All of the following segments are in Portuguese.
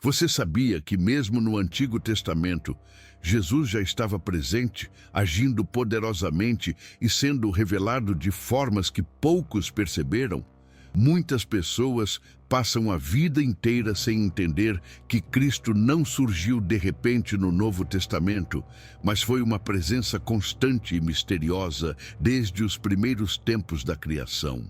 Você sabia que mesmo no Antigo Testamento, Jesus já estava presente, agindo poderosamente e sendo revelado de formas que poucos perceberam? Muitas pessoas passam a vida inteira sem entender que Cristo não surgiu de repente no Novo Testamento, mas foi uma presença constante e misteriosa desde os primeiros tempos da criação.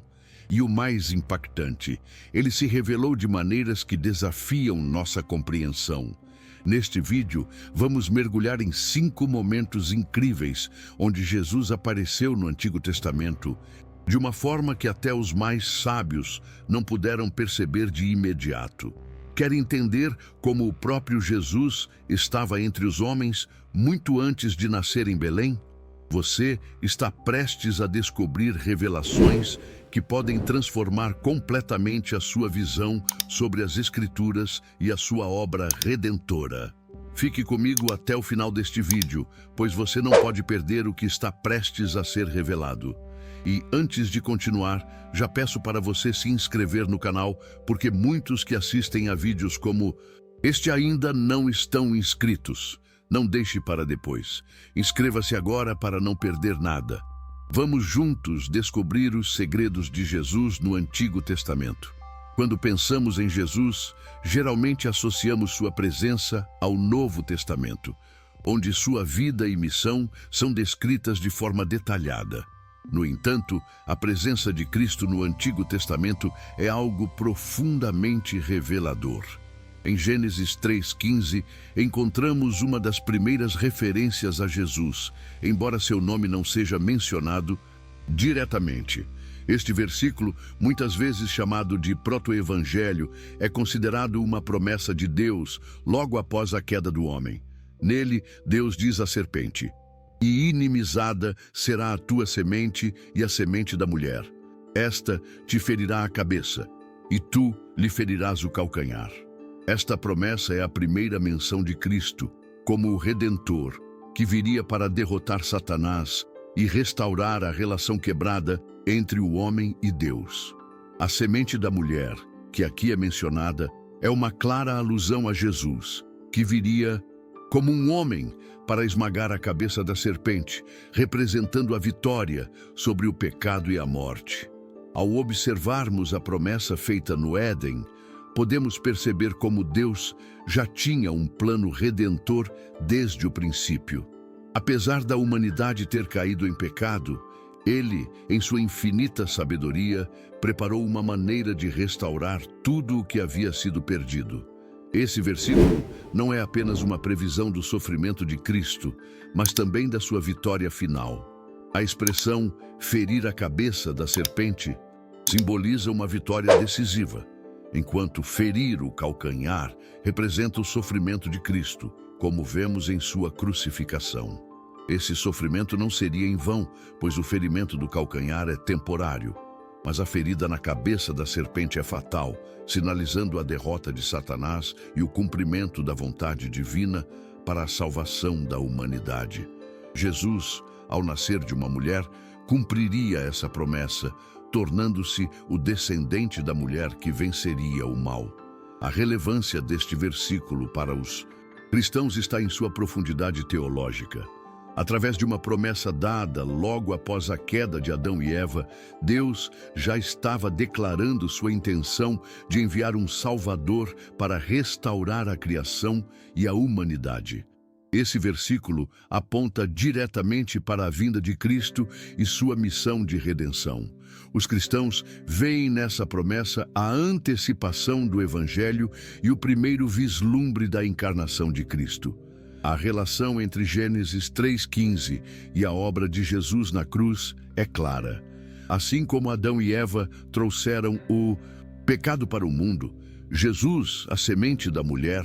E o mais impactante, ele se revelou de maneiras que desafiam nossa compreensão. Neste vídeo, vamos mergulhar em 5 momentos incríveis onde Jesus apareceu no Antigo Testamento, de uma forma que até os mais sábios não puderam perceber de imediato. Quer entender como o próprio Jesus estava entre os homens muito antes de nascer em Belém? Você está prestes a descobrir revelações que podem transformar completamente a sua visão sobre as Escrituras e a sua obra redentora. Fique comigo até o final deste vídeo, pois você não pode perder o que está prestes a ser revelado. E antes de continuar, já peço para você se inscrever no canal, porque muitos que assistem a vídeos como este ainda não estão inscritos. Não deixe para depois. Inscreva-se agora para não perder nada. Vamos juntos descobrir os segredos de Jesus no Antigo Testamento. Quando pensamos em Jesus, geralmente associamos sua presença ao Novo Testamento, onde sua vida e missão são descritas de forma detalhada. No entanto, a presença de Cristo no Antigo Testamento é algo profundamente revelador. Em Gênesis 3:15, encontramos uma das primeiras referências a Jesus, embora seu nome não seja mencionado diretamente. Este versículo, muitas vezes chamado de proto-evangelho, é considerado uma promessa de Deus logo após a queda do homem. Nele, Deus diz à serpente: "E inimizada será a tua semente e a semente da mulher. Esta te ferirá a cabeça, e tu lhe ferirás o calcanhar." Esta promessa é a primeira menção de Cristo como o Redentor, que viria para derrotar Satanás e restaurar a relação quebrada entre o homem e Deus. A semente da mulher, que aqui é mencionada, é uma clara alusão a Jesus, que viria como um homem para esmagar a cabeça da serpente, representando a vitória sobre o pecado e a morte. Ao observarmos a promessa feita no Éden, podemos perceber como Deus já tinha um plano redentor desde o princípio. Apesar da humanidade ter caído em pecado, Ele, em sua infinita sabedoria, preparou uma maneira de restaurar tudo o que havia sido perdido. Esse versículo não é apenas uma previsão do sofrimento de Cristo, mas também da sua vitória final. A expressão "ferir a cabeça da serpente" simboliza uma vitória decisiva, enquanto ferir o calcanhar representa o sofrimento de Cristo, como vemos em sua crucificação. Esse sofrimento não seria em vão, pois o ferimento do calcanhar é temporário, mas a ferida na cabeça da serpente é fatal, sinalizando a derrota de Satanás e o cumprimento da vontade divina para a salvação da humanidade. Jesus, ao nascer de uma mulher, cumpriria essa promessa, tornando-se o descendente da mulher que venceria o mal. A relevância deste versículo para os cristãos está em sua profundidade teológica. Através de uma promessa dada logo após a queda de Adão e Eva, Deus já estava declarando sua intenção de enviar um Salvador para restaurar a criação e a humanidade. Esse versículo aponta diretamente para a vinda de Cristo e sua missão de redenção. Os cristãos veem nessa promessa a antecipação do Evangelho e o primeiro vislumbre da encarnação de Cristo. A relação entre Gênesis 3:15 e a obra de Jesus na cruz é clara. Assim como Adão e Eva trouxeram o pecado para o mundo, Jesus, a semente da mulher,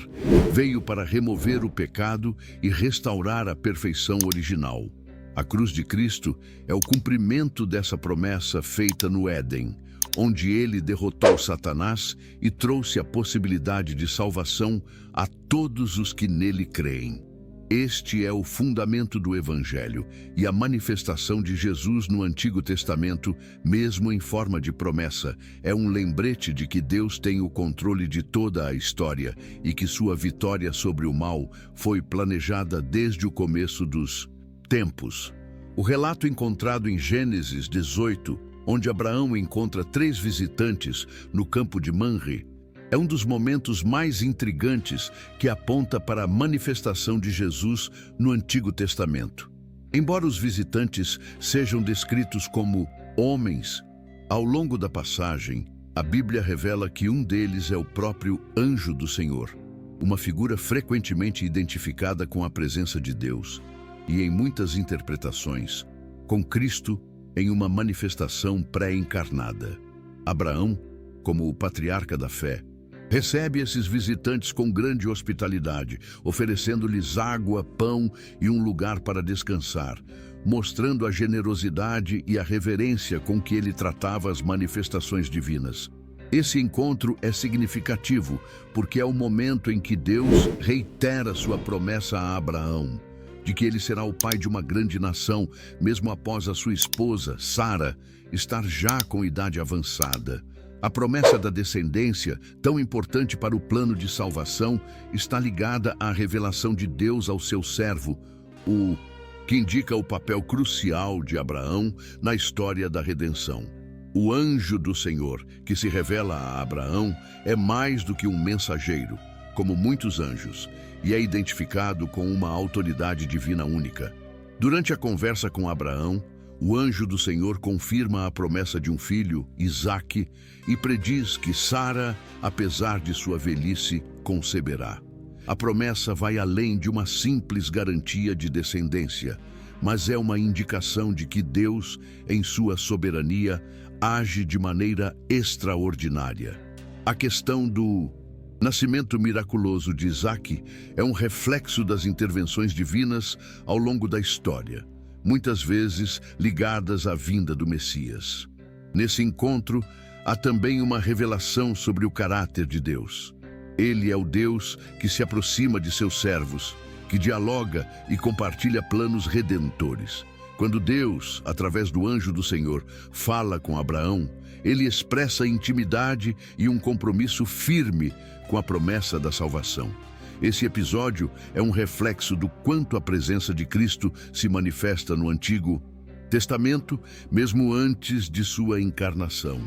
veio para remover o pecado e restaurar a perfeição original. A cruz de Cristo é o cumprimento dessa promessa feita no Éden, onde ele derrotou Satanás e trouxe a possibilidade de salvação a todos os que nele creem. Este é o fundamento do Evangelho e a manifestação de Jesus no Antigo Testamento, mesmo em forma de promessa, é um lembrete de que Deus tem o controle de toda a história e que sua vitória sobre o mal foi planejada desde o começo dos tempos. O relato encontrado em Gênesis 18, onde Abraão encontra 3 visitantes no campo de Manre, é um dos momentos mais intrigantes que aponta para a manifestação de Jesus no Antigo Testamento. Embora os visitantes sejam descritos como homens, ao longo da passagem, a Bíblia revela que um deles é o próprio anjo do Senhor, uma figura frequentemente identificada com a presença de Deus e, em muitas interpretações, com Cristo em uma manifestação pré-encarnada. Abraão, como o patriarca da fé, recebe esses visitantes com grande hospitalidade, oferecendo-lhes água, pão e um lugar para descansar, mostrando a generosidade e a reverência com que ele tratava as manifestações divinas. Esse encontro é significativo, porque é o momento em que Deus reitera sua promessa a Abraão, de que ele será o pai de uma grande nação, mesmo após a sua esposa, Sara, estar já com idade avançada. A promessa da descendência, tão importante para o plano de salvação, está ligada à revelação de Deus ao seu servo, o que indica o papel crucial de Abraão na história da redenção. O anjo do Senhor, que se revela a Abraão, é mais do que um mensageiro, como muitos anjos, e é identificado com uma autoridade divina única. Durante a conversa com Abraão, o anjo do Senhor confirma a promessa de um filho, Isaque, e prediz que Sara, apesar de sua velhice, conceberá. A promessa vai além de uma simples garantia de descendência, mas é uma indicação de que Deus, em sua soberania, age de maneira extraordinária. A questão do nascimento miraculoso de Isaque é um reflexo das intervenções divinas ao longo da história, muitas vezes ligadas à vinda do Messias. Nesse encontro, há também uma revelação sobre o caráter de Deus. Ele é o Deus que se aproxima de seus servos, que dialoga e compartilha planos redentores. Quando Deus, através do anjo do Senhor, fala com Abraão, ele expressa intimidade e um compromisso firme com a promessa da salvação. Esse episódio é um reflexo do quanto a presença de Cristo se manifesta no Antigo Testamento, mesmo antes de sua encarnação.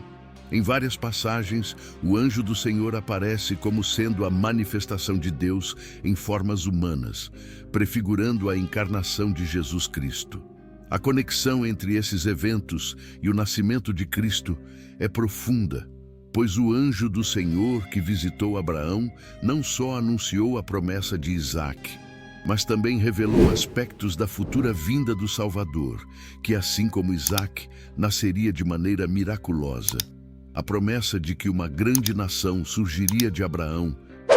Em várias passagens, o anjo do Senhor aparece como sendo a manifestação de Deus em formas humanas, prefigurando a encarnação de Jesus Cristo. A conexão entre esses eventos e o nascimento de Cristo é profunda, pois o anjo do Senhor que visitou Abraão não só anunciou a promessa de Isaque, mas também revelou aspectos da futura vinda do Salvador, que, assim como Isaque, nasceria de maneira miraculosa. A promessa de que uma grande nação surgiria de Abraão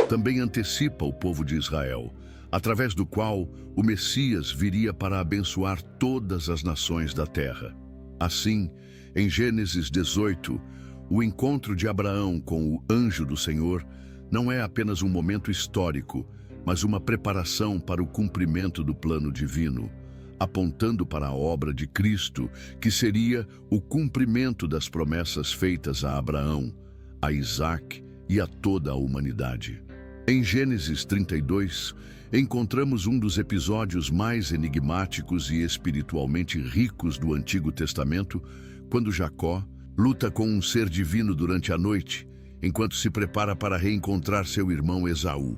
também antecipa o povo de Israel, através do qual o Messias viria para abençoar todas as nações da terra. Assim, em Gênesis 18, o encontro de Abraão com o anjo do Senhor não é apenas um momento histórico, mas uma preparação para o cumprimento do plano divino, apontando para a obra de Cristo, que seria o cumprimento das promessas feitas a Abraão, a Isaque e a toda a humanidade. Em Gênesis 32, encontramos um dos episódios mais enigmáticos e espiritualmente ricos do Antigo Testamento, quando Jacó luta com um ser divino durante a noite, enquanto se prepara para reencontrar seu irmão Esaú.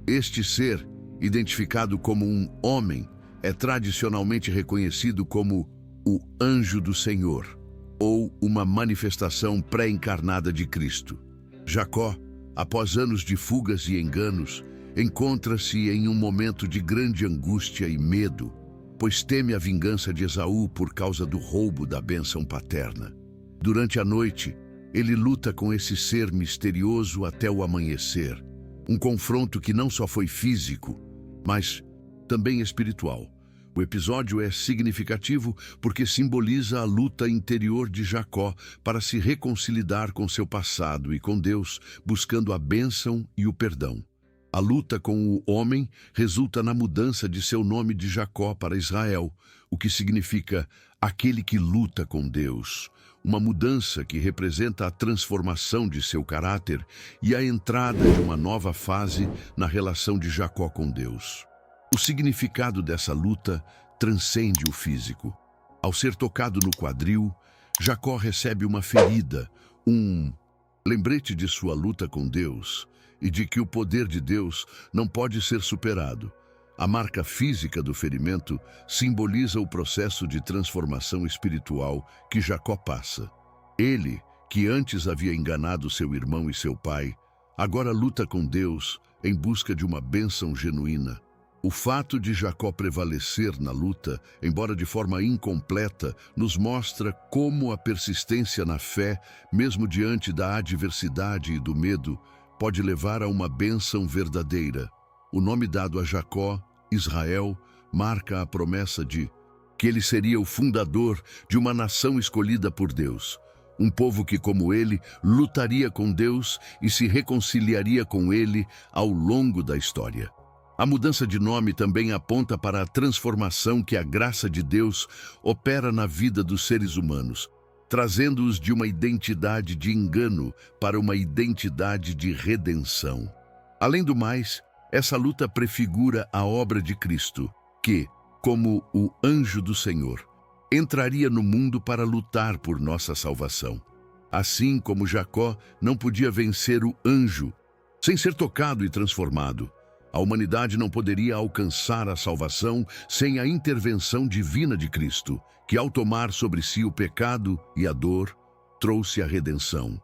Este ser, identificado como um homem, é tradicionalmente reconhecido como o anjo do Senhor, ou uma manifestação pré-encarnada de Cristo. Jacó, após anos de fugas e enganos, encontra-se em um momento de grande angústia e medo, pois teme a vingança de Esaú por causa do roubo da bênção paterna. Durante a noite, ele luta com esse ser misterioso até o amanhecer, um confronto que não só foi físico, mas também espiritual. O episódio é significativo porque simboliza a luta interior de Jacó para se reconciliar com seu passado e com Deus, buscando a bênção e o perdão. A luta com o homem resulta na mudança de seu nome de Jacó para Israel, o que significa aquele que luta com Deus. Uma mudança que representa a transformação de seu caráter e a entrada de uma nova fase na relação de Jacó com Deus. O significado dessa luta transcende o físico. Ao ser tocado no quadril, Jacó recebe uma ferida, um lembrete de sua luta com Deus e de que o poder de Deus não pode ser superado. A marca física do ferimento simboliza o processo de transformação espiritual que Jacó passa. Ele, que antes havia enganado seu irmão e seu pai, agora luta com Deus em busca de uma bênção genuína. O fato de Jacó prevalecer na luta, embora de forma incompleta, nos mostra como a persistência na fé, mesmo diante da adversidade e do medo, pode levar a uma bênção verdadeira. O nome dado a Jacó, Israel, marca a promessa de que ele seria o fundador de uma nação escolhida por Deus. Um povo que, como ele, lutaria com Deus e se reconciliaria com ele ao longo da história. A mudança de nome também aponta para a transformação que a graça de Deus opera na vida dos seres humanos, trazendo-os de uma identidade de engano para uma identidade de redenção. Além do mais, essa luta prefigura a obra de Cristo, que, como o anjo do Senhor, entraria no mundo para lutar por nossa salvação. Assim como Jacó não podia vencer o anjo sem ser tocado e transformado, a humanidade não poderia alcançar a salvação sem a intervenção divina de Cristo, que ao tomar sobre si o pecado e a dor, trouxe a redenção.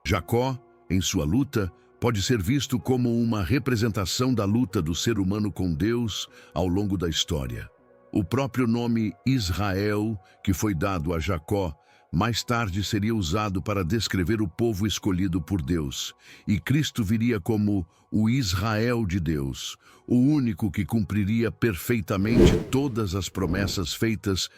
Jacó, em sua luta, pode ser visto como uma representação da luta do ser humano com Deus ao longo da história. O próprio nome Israel, que foi dado a Jacó, mais tarde seria usado para descrever o povo escolhido por Deus, e Cristo viria como o Israel de Deus, o único que cumpriria perfeitamente todas as promessas feitas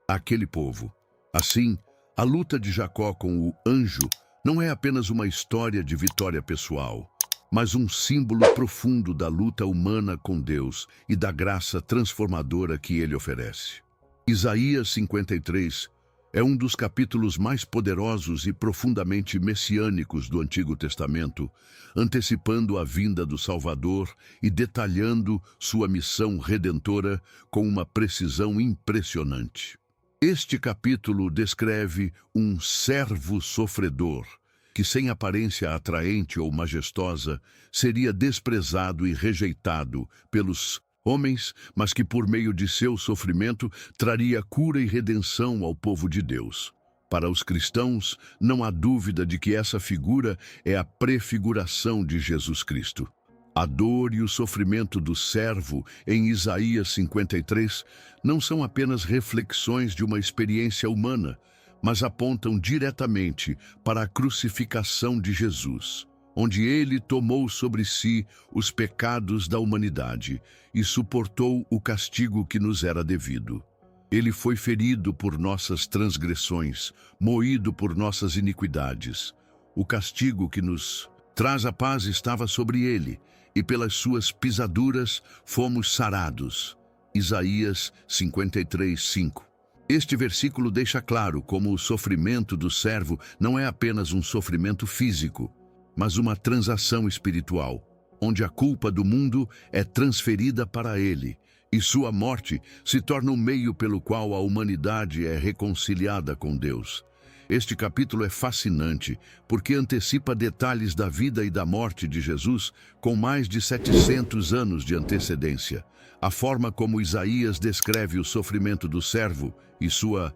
àquele povo. Assim, a luta de Jacó com o anjo não é apenas uma história de vitória pessoal, mas um símbolo profundo da luta humana com Deus e da graça transformadora que ele oferece. Isaías 53 é um dos capítulos mais poderosos e profundamente messiânicos do Antigo Testamento, antecipando a vinda do Salvador e detalhando sua missão redentora com uma precisão impressionante. Este capítulo descreve um servo sofredor, que sem aparência atraente ou majestosa, seria desprezado e rejeitado pelos homens, mas que por meio de seu sofrimento traria cura e redenção ao povo de Deus. Para os cristãos, não há dúvida de que essa figura é a prefiguração de Jesus Cristo. A dor e o sofrimento do servo em Isaías 53 não são apenas reflexões de uma experiência humana, mas apontam diretamente para a crucificação de Jesus, onde ele tomou sobre si os pecados da humanidade e suportou o castigo que nos era devido. Ele foi ferido por nossas transgressões, moído por nossas iniquidades. O castigo que nos traz a paz estava sobre ele, e pelas suas pisaduras fomos sarados. Isaías 53:5. Este versículo deixa claro como o sofrimento do servo não é apenas um sofrimento físico, mas uma transação espiritual, onde a culpa do mundo é transferida para ele, e sua morte se torna o meio pelo qual a humanidade é reconciliada com Deus. Este capítulo é fascinante, porque antecipa detalhes da vida e da morte de Jesus com mais de 700 anos de antecedência. A forma como Isaías descreve o sofrimento do servo e sua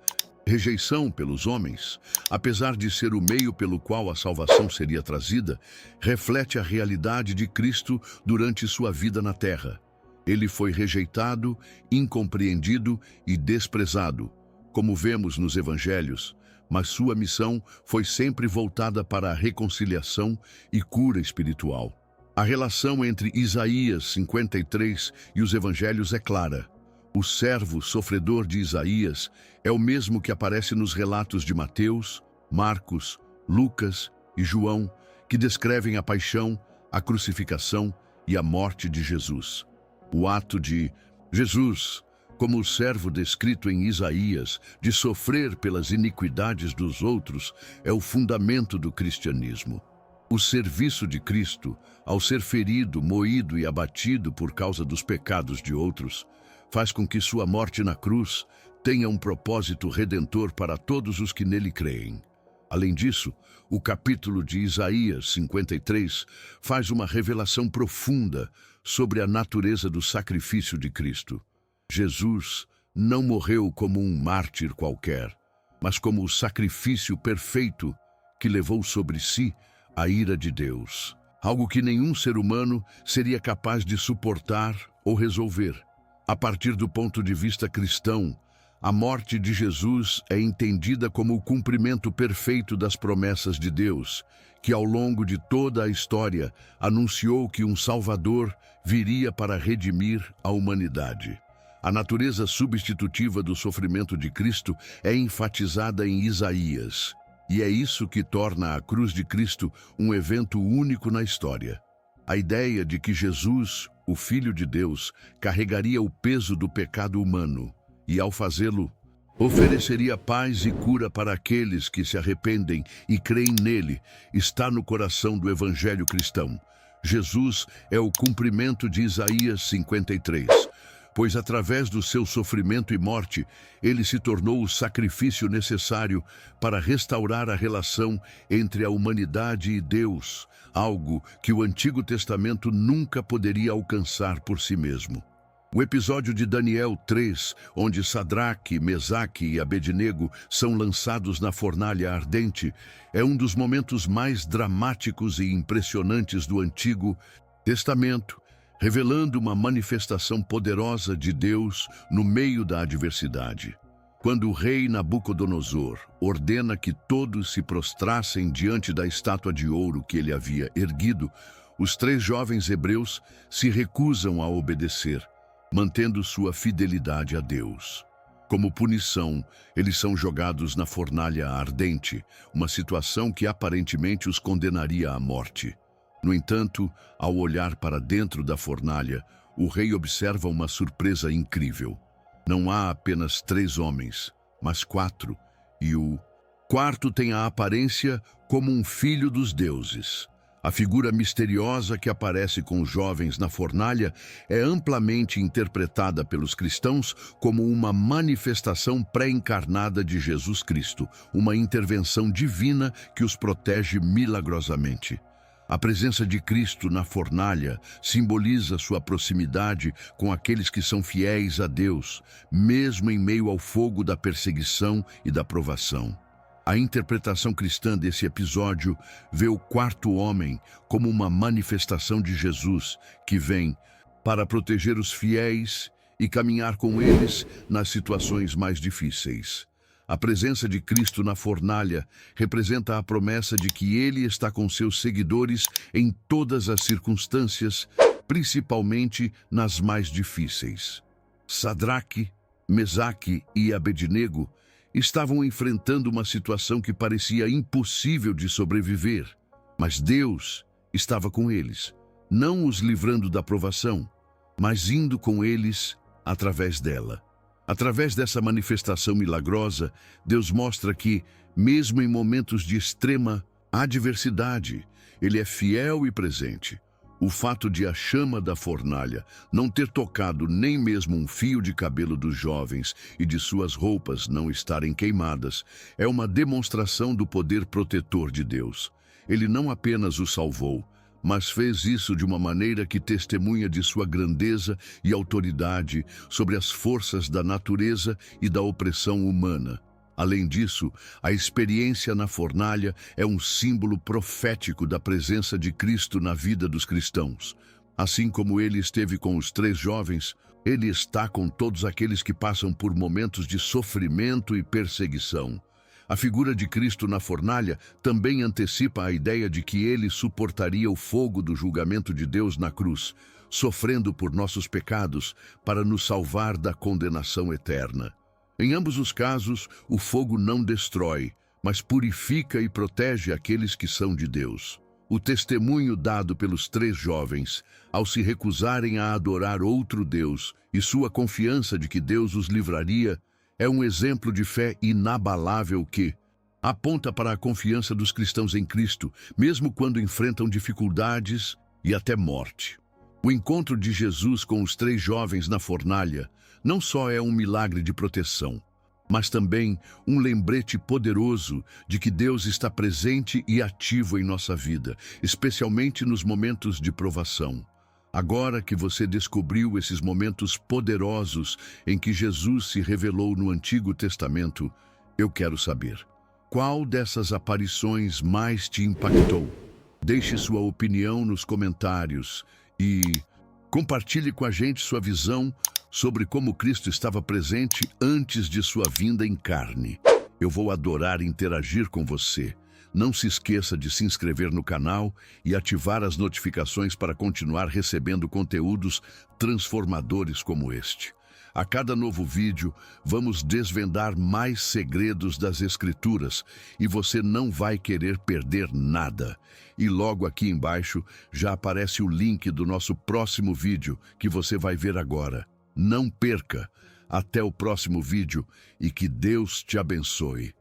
rejeição pelos homens, apesar de ser o meio pelo qual a salvação seria trazida, reflete a realidade de Cristo durante sua vida na terra. Ele foi rejeitado, incompreendido e desprezado, como vemos nos evangelhos, mas sua missão foi sempre voltada para a reconciliação e cura espiritual. A relação entre Isaías 53 e os evangelhos é clara. O servo sofredor de Isaías é o mesmo que aparece nos relatos de Mateus, Marcos, Lucas e João, que descrevem a paixão, a crucificação e a morte de Jesus. O ato de Jesus, como o servo descrito em Isaías, de sofrer pelas iniquidades dos outros, é o fundamento do cristianismo. O serviço de Cristo, ao ser ferido, moído e abatido por causa dos pecados de outros, faz com que sua morte na cruz tenha um propósito redentor para todos os que nele creem. Além disso, o capítulo de Isaías 53 faz uma revelação profunda sobre a natureza do sacrifício de Cristo. Jesus não morreu como um mártir qualquer, mas como o sacrifício perfeito que levou sobre si a ira de Deus, algo que nenhum ser humano seria capaz de suportar ou resolver. A partir do ponto de vista cristão, a morte de Jesus é entendida como o cumprimento perfeito das promessas de Deus, que ao longo de toda a história anunciou que um Salvador viria para redimir a humanidade. A natureza substitutiva do sofrimento de Cristo é enfatizada em Isaías, e é isso que torna a cruz de Cristo um evento único na história. A ideia de que Jesus, o Filho de Deus, carregaria o peso do pecado humano e, ao fazê-lo, ofereceria paz e cura para aqueles que se arrependem e creem nele, está no coração do Evangelho cristão. Jesus é o cumprimento de Isaías 53. Pois através do seu sofrimento e morte, ele se tornou o sacrifício necessário para restaurar a relação entre a humanidade e Deus, algo que o Antigo Testamento nunca poderia alcançar por si mesmo. O episódio de Daniel 3, onde Sadraque, Mesaque e Abednego são lançados na fornalha ardente, é um dos momentos mais dramáticos e impressionantes do Antigo Testamento, revelando uma manifestação poderosa de Deus no meio da adversidade. Quando o rei Nabucodonosor ordena que todos se prostrassem diante da estátua de ouro que ele havia erguido, os 3 jovens hebreus se recusam a obedecer, mantendo sua fidelidade a Deus. Como punição, eles são jogados na fornalha ardente, uma situação que aparentemente os condenaria à morte. No entanto, ao olhar para dentro da fornalha, o rei observa uma surpresa incrível. Não há apenas 3 homens, mas 4, e o quarto tem a aparência como um filho dos deuses. A figura misteriosa que aparece com os jovens na fornalha é amplamente interpretada pelos cristãos como uma manifestação pré-encarnada de Jesus Cristo, uma intervenção divina que os protege milagrosamente. A presença de Cristo na fornalha simboliza sua proximidade com aqueles que são fiéis a Deus, mesmo em meio ao fogo da perseguição e da provação. A interpretação cristã desse episódio vê o quarto homem como uma manifestação de Jesus, que vem para proteger os fiéis e caminhar com eles nas situações mais difíceis. A presença de Cristo na fornalha representa a promessa de que Ele está com seus seguidores em todas as circunstâncias, principalmente nas mais difíceis. Sadraque, Mesaque e Abednego estavam enfrentando uma situação que parecia impossível de sobreviver, mas Deus estava com eles, não os livrando da provação, mas indo com eles através dela. Através dessa manifestação milagrosa, Deus mostra que, mesmo em momentos de extrema adversidade, Ele é fiel e presente. O fato de a chama da fornalha não ter tocado nem mesmo um fio de cabelo dos jovens e de suas roupas não estarem queimadas é uma demonstração do poder protetor de Deus. Ele não apenas os salvou, mas fez isso de uma maneira que testemunha de sua grandeza e autoridade sobre as forças da natureza e da opressão humana. Além disso, a experiência na fornalha é um símbolo profético da presença de Cristo na vida dos cristãos. Assim como ele esteve com os 3 jovens, ele está com todos aqueles que passam por momentos de sofrimento e perseguição. A figura de Cristo na fornalha também antecipa a ideia de que ele suportaria o fogo do julgamento de Deus na cruz, sofrendo por nossos pecados para nos salvar da condenação eterna. Em ambos os casos, o fogo não destrói, mas purifica e protege aqueles que são de Deus. O testemunho dado pelos 3 jovens, ao se recusarem a adorar outro Deus e sua confiança de que Deus os livraria, é um exemplo de fé inabalável que aponta para a confiança dos cristãos em Cristo, mesmo quando enfrentam dificuldades e até morte. O encontro de Jesus com os 3 jovens na fornalha não só é um milagre de proteção, mas também um lembrete poderoso de que Deus está presente e ativo em nossa vida, especialmente nos momentos de provação. Agora que você descobriu esses momentos poderosos em que Jesus se revelou no Antigo Testamento, eu quero saber: qual dessas aparições mais te impactou? Deixe sua opinião nos comentários e compartilhe com a gente sua visão sobre como Cristo estava presente antes de sua vinda em carne. Eu vou adorar interagir com você. Não se esqueça de se inscrever no canal e ativar as notificações para continuar recebendo conteúdos transformadores como este. A cada novo vídeo, vamos desvendar mais segredos das Escrituras e você não vai querer perder nada. E logo aqui embaixo já aparece o link do nosso próximo vídeo que você vai ver agora. Não perca! Até o próximo vídeo e que Deus te abençoe.